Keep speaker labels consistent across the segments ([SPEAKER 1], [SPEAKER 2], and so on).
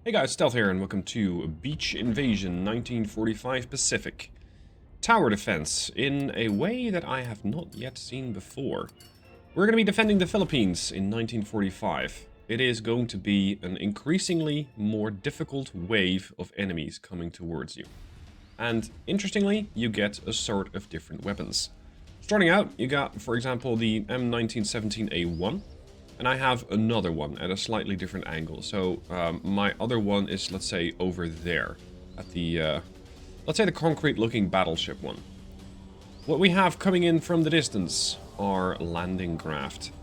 [SPEAKER 1] Hey guys, Stealth here and welcome to Beach Invasion 1945 Pacific. Tower defense in a way that I have not yet seen before. We're going to be defending the Philippines in 1945. It is going to be an increasingly more difficult wave of enemies coming towards you. And interestingly, you get a sort of different weapons. Starting out, you got, for example, the M1917A1. And I have another one at a slightly different angle. So my other one is, let's say, over there. At the, let's say the concrete looking battleship one. What we have coming in from the distance are landing craft.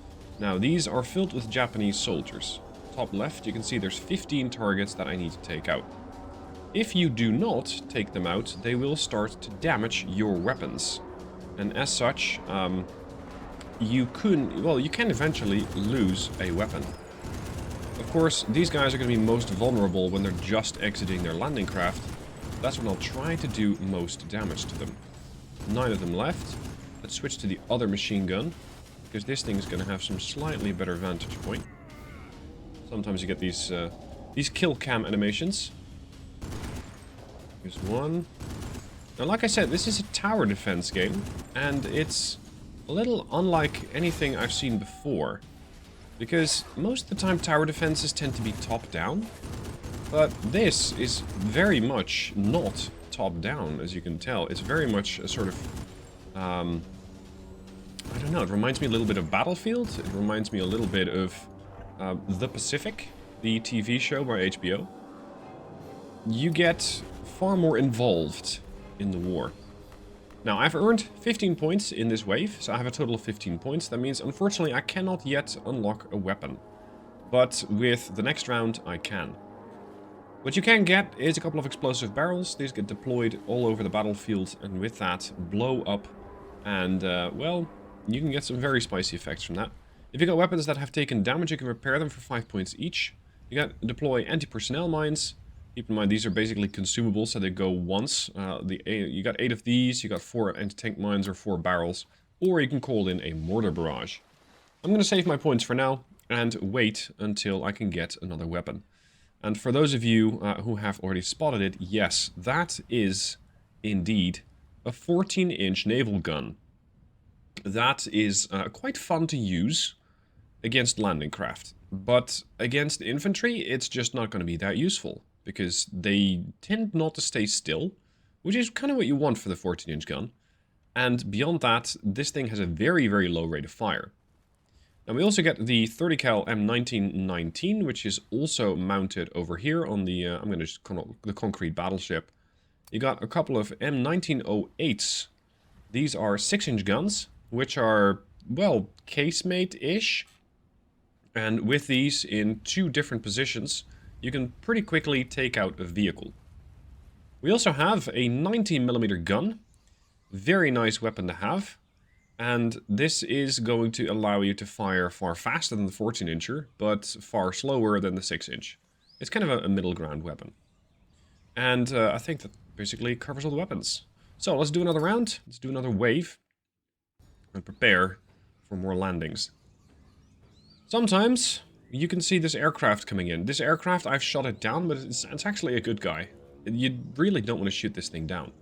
[SPEAKER 1] Now these are filled with Japanese soldiers. Top left you can see there's 15 targets that I need to take out. If you do not take them out, they will start to damage your weapons. And as such, you can eventually lose a weapon. Of course, these guys are going to be most vulnerable when they're just exiting their landing craft. That's when I'll try to do most damage to them. 9 of them left. Let's switch to the other machine gun, because this thing is going to have some slightly better vantage point. Sometimes you get these kill cam animations. Here's one. Now, like I said, this is a tower defense game, and it's a little unlike anything I've seen before, because most of the time tower defenses tend to be top-down, but this is very much not top-down, as you can tell. It's very much a sort of, I don't know, it reminds me a little bit of Battlefield, it reminds me a little bit of The Pacific, the TV show by HBO. You get far more involved in the war. Now, I've earned 15 points in this wave, so I have a total of 15 points. That means, unfortunately, I cannot yet unlock a weapon. But with the next round, I can. What you can get is a couple of explosive barrels. These get deployed all over the battlefield, and with that, blow up. And, well, you can get some very spicy effects from that. If you got weapons that have taken damage, you can repair them for 5 points each. You got deploy anti-personnel mines. Keep in mind, these are basically consumables, so they go once. You got 8 of these, you got 4 anti-tank mines or 4 barrels, or you can call in a mortar barrage. I'm going to save my points for now, and wait until I can get another weapon. And for those of you who have already spotted it, yes, that is indeed a 14-inch naval gun. That is quite fun to use against landing craft, but against infantry, it's just not going to be that useful, because they tend not to stay still, which is kind of what you want for the 14-inch gun. And beyond that, this thing has a very, very low rate of fire. Now we also get the 30 cal M1919, which is also mounted over here on the, I'm going to just call it the concrete battleship. You got a couple of M1908s. These are 6-inch guns, which are, well, casemate-ish. And with these in 2 different positions, you can pretty quickly take out a vehicle. We also have a 19mm gun. Very nice weapon to have. And this is going to allow you to fire far faster than the 14-incher, but far slower than the 6-inch. It's kind of a middle ground weapon. And I think that basically covers all the weapons. So let's do another round. Let's do another wave. And prepare for more landings. Sometimes you can see this aircraft coming in. This aircraft, I've shot it down, but it's actually a good guy. You really don't want to shoot this thing down,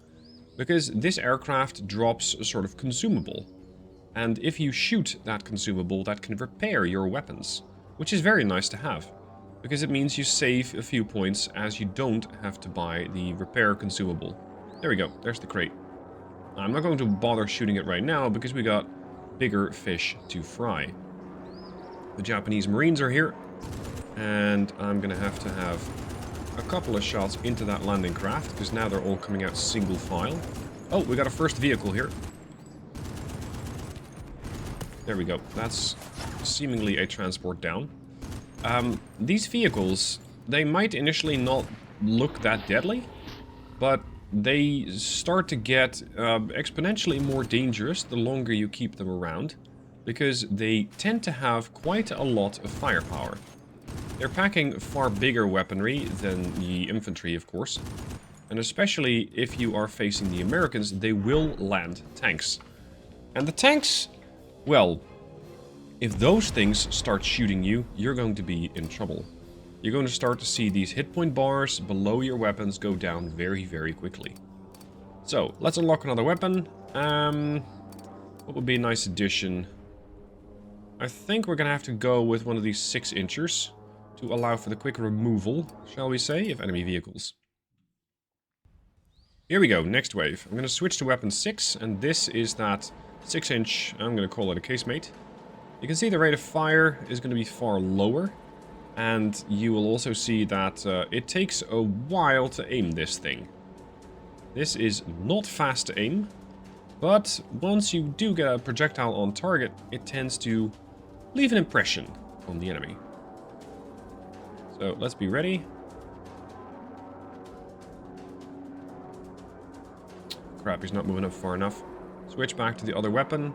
[SPEAKER 1] because this aircraft drops a sort of consumable. And if you shoot that consumable, that can repair your weapons, which is very nice to have, because it means you save a few points as you don't have to buy the repair consumable. There we go, there's the crate. I'm not going to bother shooting it right now, because we got bigger fish to fry. The Japanese Marines are here, and I'm going to have a couple of shots into that landing craft, because now they're all coming out single file. Oh, we got a first vehicle here. There we go. That's seemingly a transport down. These vehicles, they might initially not look that deadly, but they start to get exponentially more dangerous the longer you keep them around, because they tend to have quite a lot of firepower. They're packing far bigger weaponry than the infantry, of course. And especially if you are facing the Americans, they will land tanks. And the tanks, well, if those things start shooting you, you're going to be in trouble. you're going to start to see these hit point bars below your weapons go down very, very quickly. So, let's unlock another weapon. What would be a nice addition? I think we're going to have to go with one of these 6-inchers to allow for the quick removal, shall we say, of enemy vehicles. Here we go, next wave. I'm going to switch to weapon 6, and this is that 6-inch, I'm going to call it a casemate. You can see the rate of fire is going to be far lower, and you will also see that it takes a while to aim this thing. This is not fast to aim, but once you do get a projectile on target, it tends to leave an impression on the enemy. So let's be ready. Crap, he's not moving up far enough. Switch back to the other weapon.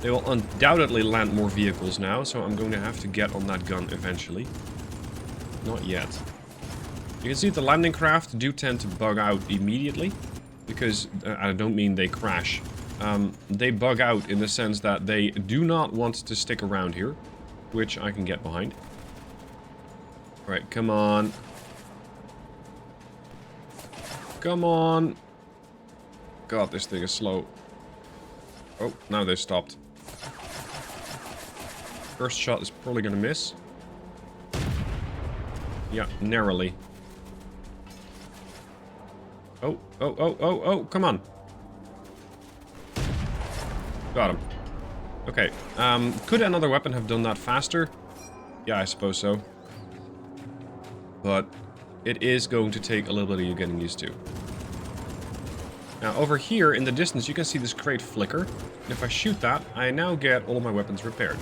[SPEAKER 1] They will undoubtedly land more vehicles now, so I'm going to have to get on that gun eventually. Not yet. You can see the landing craft do tend to bug out immediately, because I don't mean they crash. They bug out in the sense that they do not want to stick around here, which I can get behind. Alright, come on. Come on. God, this thing is slow. Oh, now they stopped. First shot is probably going to miss. Yeah, narrowly. Oh, oh, oh, oh, oh, come on. Got him. Okay, could another weapon have done that faster? Yeah, I suppose so. But it is going to take a little bit of you getting used to. Now, over here in the distance, you can see this crate flicker. And if I shoot that, I now get all of my weapons repaired.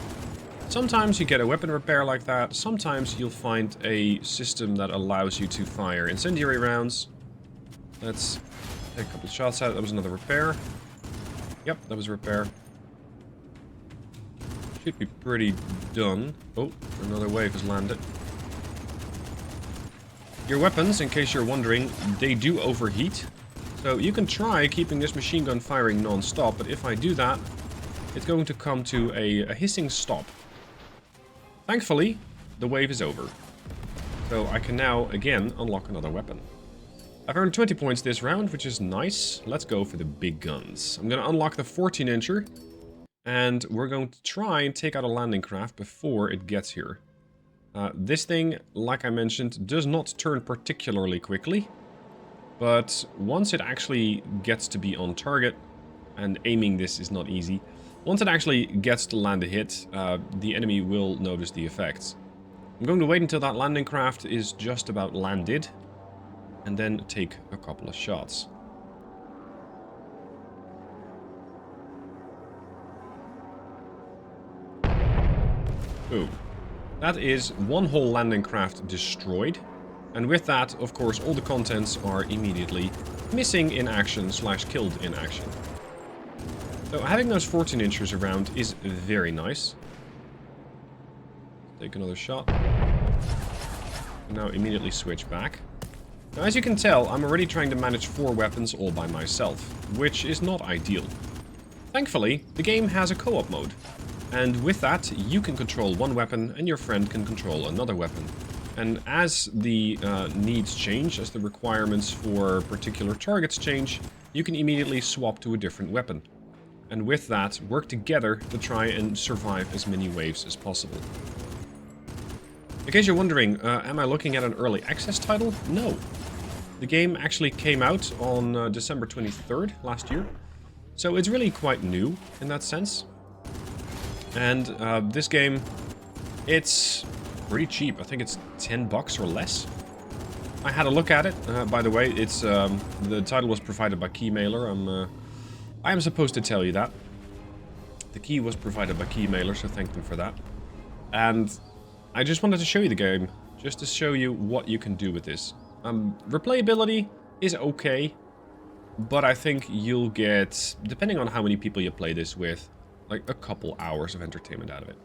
[SPEAKER 1] Sometimes you get a weapon repair like that. Sometimes you'll find a system that allows you to fire incendiary rounds. Let's take a couple of shots at it. That was another repair. Yep, that was a repair. Should be pretty done. Oh, another wave has landed. Your weapons, in case you're wondering, they do overheat. So you can try keeping this machine gun firing non-stop, but if I do that, it's going to come to a hissing stop. Thankfully, the wave is over. So I can now, again, unlock another weapon. I've earned 20 points this round, which is nice. Let's go for the big guns. I'm going to unlock the 14-incher, and we're going to try and take out a landing craft before it gets here. This thing, like I mentioned, does not turn particularly quickly. But once it actually gets to be on target, and aiming this is not easy, once it actually gets to land a hit, the enemy will notice the effects. I'm going to wait until that landing craft is just about landed, and then take a couple of shots. Boom. That is one whole landing craft destroyed. And with that, of course, all the contents are immediately missing in action / killed in action. So having those 14-inchers around is very nice. Take another shot. Now immediately switch back. Now, as you can tell, I'm already trying to manage 4 weapons all by myself, which is not ideal. Thankfully, the game has a co-op mode. And with that, you can control one weapon and your friend can control another weapon. And as the needs change, as the requirements for particular targets change, you can immediately swap to a different weapon. And with that, work together to try and survive as many waves as possible. In case you're wondering, am I looking at an early access title? No. The game actually came out on December 23rd last year. So it's really quite new in that sense. And this game, it's pretty cheap. I think it's $10 or less. I had a look at it. By the way, it's the title was provided by Keymailer. I am supposed to tell you that. The key was provided by Keymailer, so thank them for that. And I just wanted to show you the game, just to show you what you can do with this. Replayability is okay, but I think you'll get, depending on how many people you play this with, like a couple hours of entertainment out of it.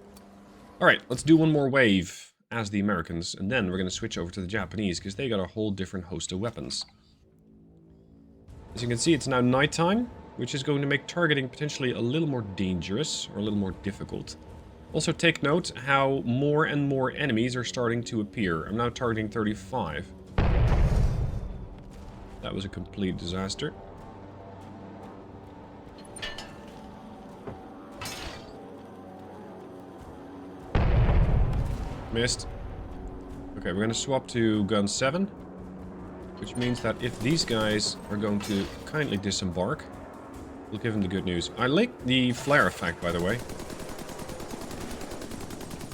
[SPEAKER 1] Alright, let's do one more wave as the Americans, and then we're going to switch over to the Japanese, because they got a whole different host of weapons. As you can see, it's now nighttime, which is going to make targeting potentially a little more dangerous, or a little more difficult. Also take note how more and more enemies are starting to appear. I'm now targeting 35. That was a complete disaster. Missed. Okay, we're going to swap to gun 7. Which means that if these guys are going to kindly disembark, we'll give them the good news. I like the flare effect, by the way.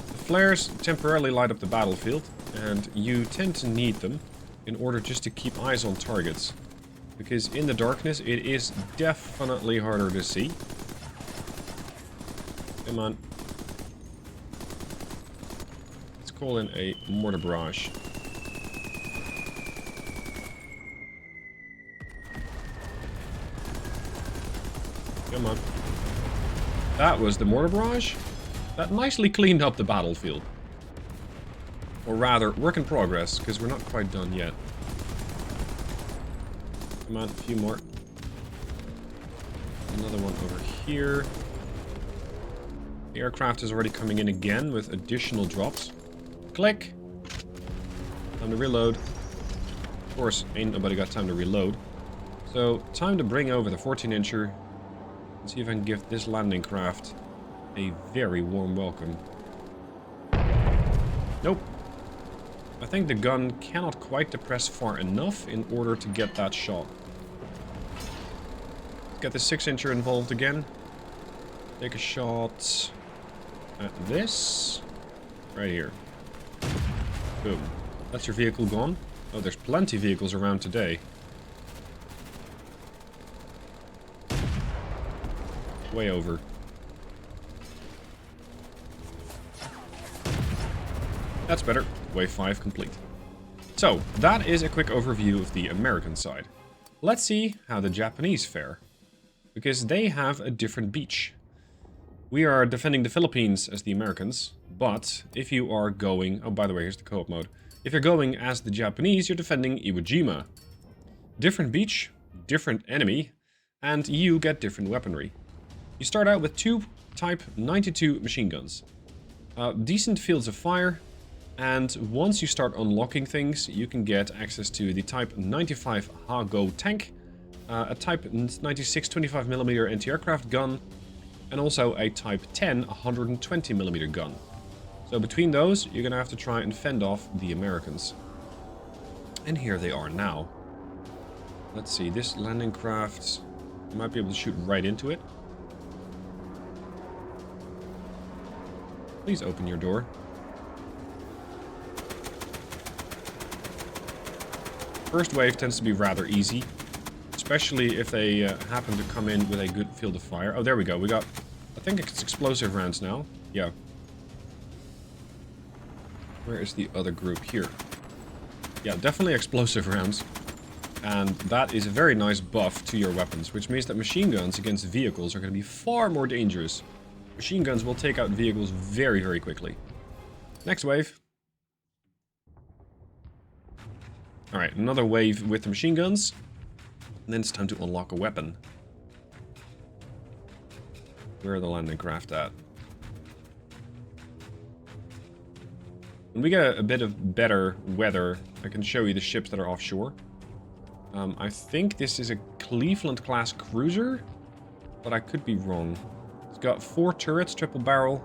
[SPEAKER 1] The flares temporarily light up the battlefield, and you tend to need them in order just to keep eyes on targets. Because in the darkness, it is definitely harder to see. Come on. Let's call in a mortar barrage. Come on. That was the mortar barrage. That nicely cleaned up the battlefield. Or rather, work in progress, because we're not quite done yet. Come on, a few more. Another one over here. The aircraft is already coming in again with additional drops. Click. Time to reload. Of course, ain't nobody got time to reload. So, time to bring over the 14-incher. Let's see if I can give this landing craft a very warm welcome. Nope. I think the gun cannot quite depress far enough in order to get that shot. Get the 6-incher involved again. Take a shot at this. Right here. Boom. That's your vehicle gone. Oh, there's plenty of vehicles around today. Way over. That's better. Wave 5 complete. So, that is a quick overview of the American side. Let's see how the Japanese fare. Because they have a different beach. We are defending the Philippines as the Americans, but if you are going... Oh, by the way, here's the co-op mode. If you're going as the Japanese, you're defending Iwo Jima. Different beach, different enemy, and you get different weaponry. You start out with 2 Type 92 machine guns. Decent fields of fire, and once you start unlocking things, you can get access to the Type 95 Ha-Go tank, a Type 96 25mm anti-aircraft gun, and also a Type 10 120mm gun. So between those, you're gonna have to try and fend off the Americans. And here they are now. Let's see, this landing craft, you might be able to shoot right into it. Please open your door. First wave tends to be rather easy, especially if they happen to come in with a good field of fire. Oh, there we go. We got, I think it's explosive rounds now. Yeah. Where is the other group? Here. Yeah, definitely explosive rounds. And that is a very nice buff to your weapons, which means that machine guns against vehicles are going to be far more dangerous. Machine guns will take out vehicles very, very quickly. Next wave. Alright, another wave with the machine guns. And then it's time to unlock a weapon. Where are the landing craft at? When we get a bit of better weather, I can show you the ships that are offshore. I think this is a Cleveland-class cruiser, but I could be wrong. It's got 4 turrets, triple barrel,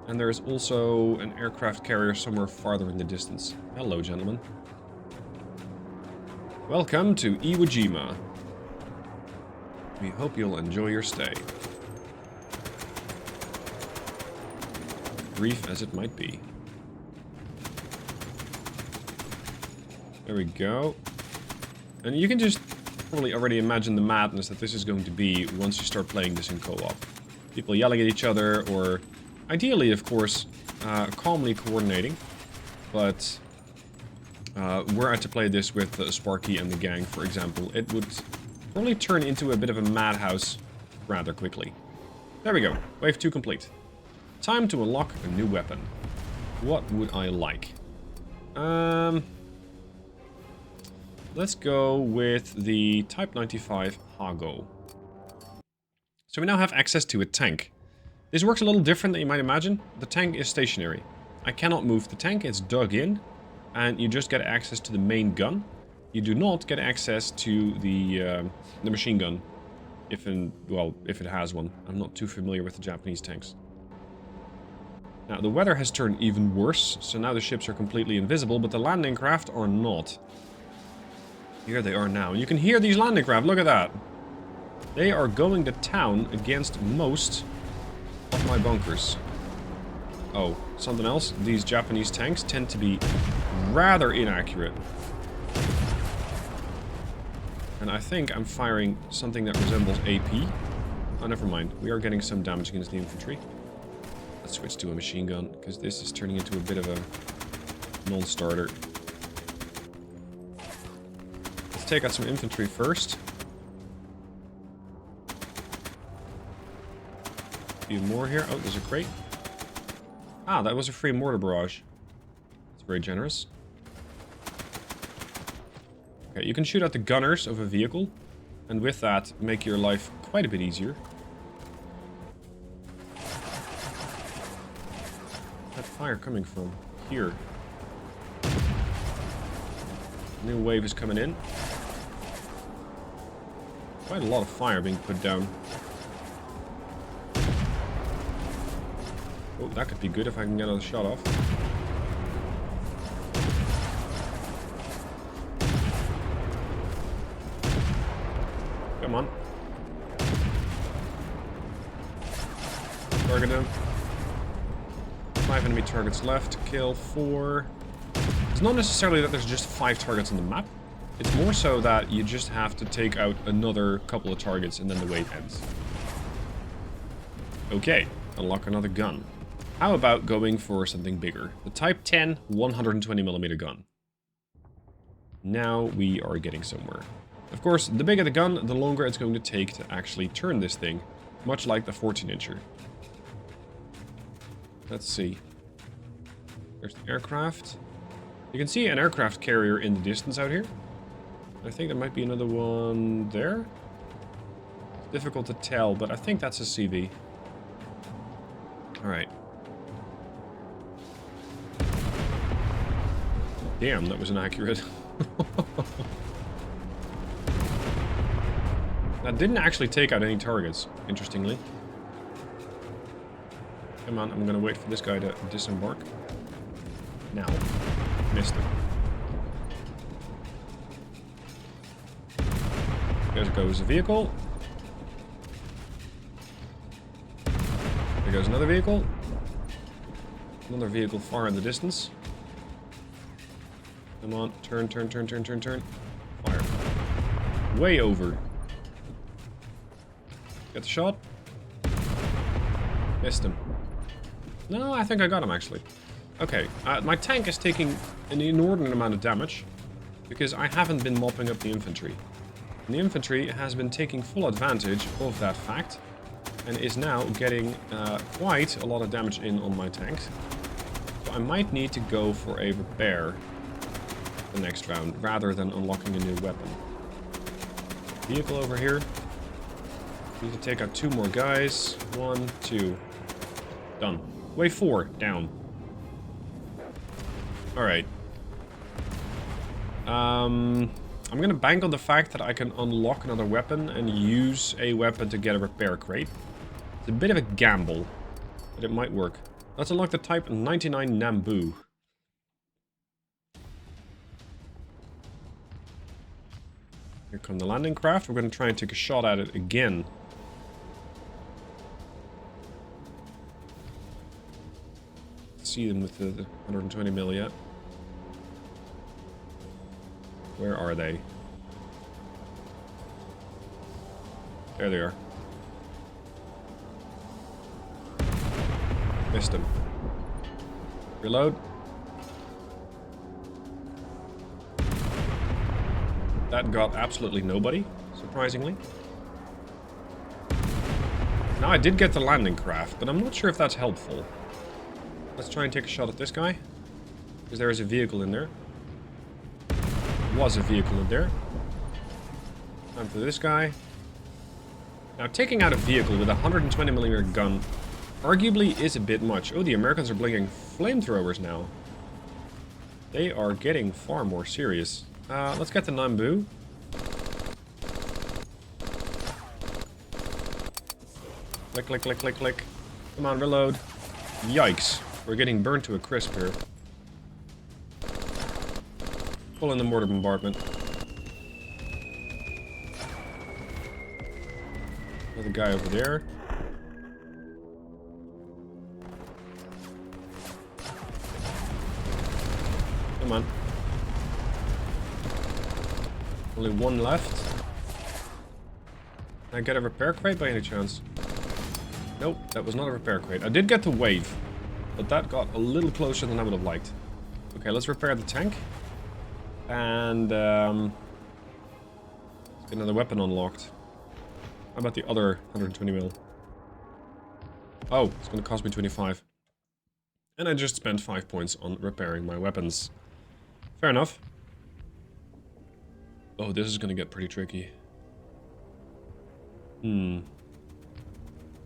[SPEAKER 1] and there is also an aircraft carrier somewhere farther in the distance. Hello, gentlemen. Welcome to Iwo Jima. We hope you'll enjoy your stay. Brief as it might be. There we go. And you can just probably already imagine the madness that this is going to be once you start playing this in co-op. People yelling at each other, or ideally, of course, calmly coordinating. But were I to play this with Sparky and the gang, for example, it would probably turn into a bit of a madhouse rather quickly. There we go. Wave 2 complete. Time to unlock a new weapon. What would I like? Let's go with the Type 95 Ha-Go. So we now have access to a tank. This works a little different than you might imagine. The tank is stationary. I cannot move the tank, it's dug in, and you just get access to the main gun. You do not get access to the machine gun, if it has one. I'm not too familiar with the Japanese tanks. Now, the weather has turned even worse, so now the ships are completely invisible, but the landing craft are not. Here they are now. And you can hear these landing craft, look at that. They are going to town against most of my bunkers. Oh, something else. These Japanese tanks tend to be rather inaccurate. And I think I'm firing something that resembles AP. Oh, never mind. We are getting some damage against the infantry. Let's switch to a machine gun, because this is turning into a bit of a non-starter. Let's take out some infantry first. A few more here. Oh, there's a crate. Ah, that was a free mortar barrage. That's very generous. Okay, you can shoot at the gunners of a vehicle, and with that, make your life quite a bit easier. Where's that fire coming from? Here. New wave is coming in. Quite a lot of fire being put down. Oh, that could be good if I can get another shot off. Come on. Target him. 5 enemy targets left. Kill 4. It's not necessarily that there's just 5 targets on the map. It's more so that you just have to take out another couple of targets and then the wave ends. Okay, unlock another gun. How about going for something bigger? The Type 10 120mm gun. Now we are getting somewhere. Of course, the bigger the gun, the longer it's going to take to actually turn this thing. Much like the 14-incher. Let's see. There's the aircraft. You can see an aircraft carrier in the distance out here. I think there might be another one there. It's difficult to tell, but I think that's a CV. Alright. Damn, that was inaccurate. That didn't actually take out any targets, interestingly. Come on, I'm gonna wait for this guy to disembark. Now. Missed him. There goes a vehicle. There goes another vehicle. Another vehicle far in the distance. Come on, turn. Fire. Way over. Get the shot. Missed him. No, I think I got him, actually. Okay, my tank is taking an inordinate amount of damage because I haven't been mopping up the infantry. And the infantry has been taking full advantage of that fact and is now getting quite a lot of damage in on my tanks. So I might need to go for a repair the next round rather than unlocking a new weapon. Vehicle over here. Need to take out 2 more guys. 1, 2. Done. Wave 4. Down. Alright. I'm gonna bank on the fact that I can unlock another weapon and use a weapon to get a repair crate. It's a bit of a gamble, but it might work. Let's unlock the Type 99 Nambu. Here come the landing craft. We're gonna try and take a shot at it again. See them with the 120mm yet. Where are they? There they are. Missed them. Reload. That got absolutely nobody, surprisingly. Now I did get the landing craft, but I'm not sure if that's helpful. Let's try and take a shot at this guy. Because there is a vehicle in there. Was a vehicle in there. Time for this guy. Now, taking out a vehicle with a 120mm gun arguably is a bit much. Oh, the Americans are bringing flamethrowers now. They are getting far more serious. Let's get the Nambu. Click, click, click, click, click. Come on, reload. Yikes. We're getting burnt to a crisp here. Pull in the mortar bombardment. Another guy over there. Come on. Only one left. Can I get a repair crate by any chance? Nope, that was not a repair crate. I did get the wave, but that got a little closer than I would have liked. Okay, let's repair the tank. And, let's get another weapon unlocked. How about the other 120 mil? Oh, it's gonna cost me 25. And I just spent 5 points on repairing my weapons. Fair enough. Oh, this is gonna get pretty tricky.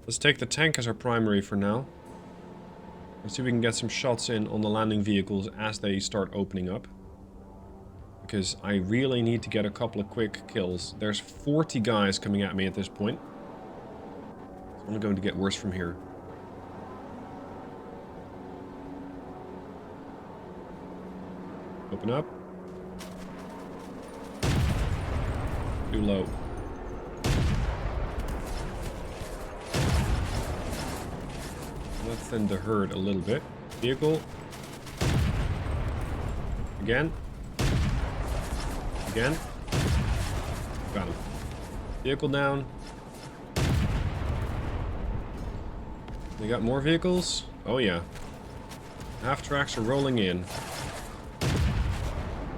[SPEAKER 1] Let's take the tank as our primary for now. Let's see if we can get some shots in on the landing vehicles as they start opening up. Because I really need to get a couple of quick kills. There's 40 guys coming at me at this point. It's only going to get worse from here. Open up. Too low. Let's thin the herd a little bit. Vehicle. Again. Again. Got him. Vehicle down. We got more vehicles? Oh yeah. Half tracks are rolling in.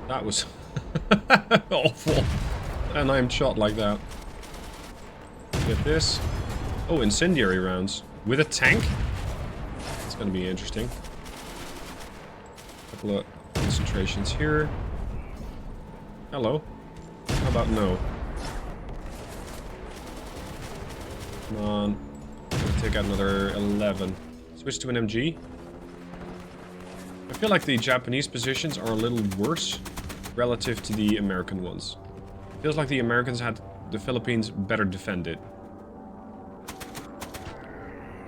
[SPEAKER 1] That was awful. And I'm shot like that. Get this. Oh, incendiary rounds. With a tank? That's gonna be interesting. Couple of concentrations here. Hello. How about no? Come on. I'm gonna take out another 11. Switch to an MG. I feel like the Japanese positions are a little worse relative to the American ones. Feels like the Americans had the Philippines better defended.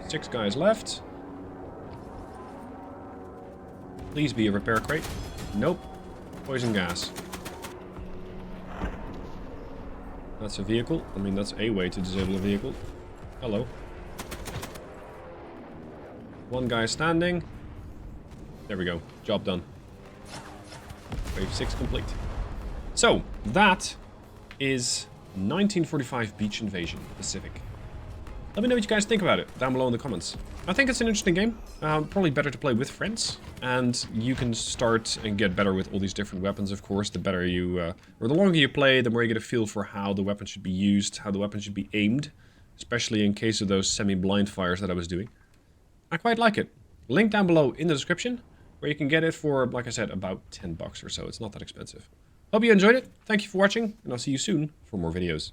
[SPEAKER 1] 6 guys left. Please be a repair crate. Nope. Poison gas. That's a vehicle. I mean, that's a way to disable a vehicle. Hello. One guy standing. There we go. Job done. Wave 6 complete. So, that is 1945 Beach Invasion Pacific. Let me know what you guys think about it down below in the comments. I think it's an interesting game. Probably better to play with friends. And you can start and get better with all these different weapons, of course. The better you, or the longer you play, the more you get a feel for how the weapon should be used, how the weapon should be aimed. Especially in case of those semi-blind fires that I was doing. I quite like it. Link down below in the description, where you can get it for, like I said, about 10 bucks or so. It's not that expensive. Hope you enjoyed it. Thank you for watching, and I'll see you soon for more videos.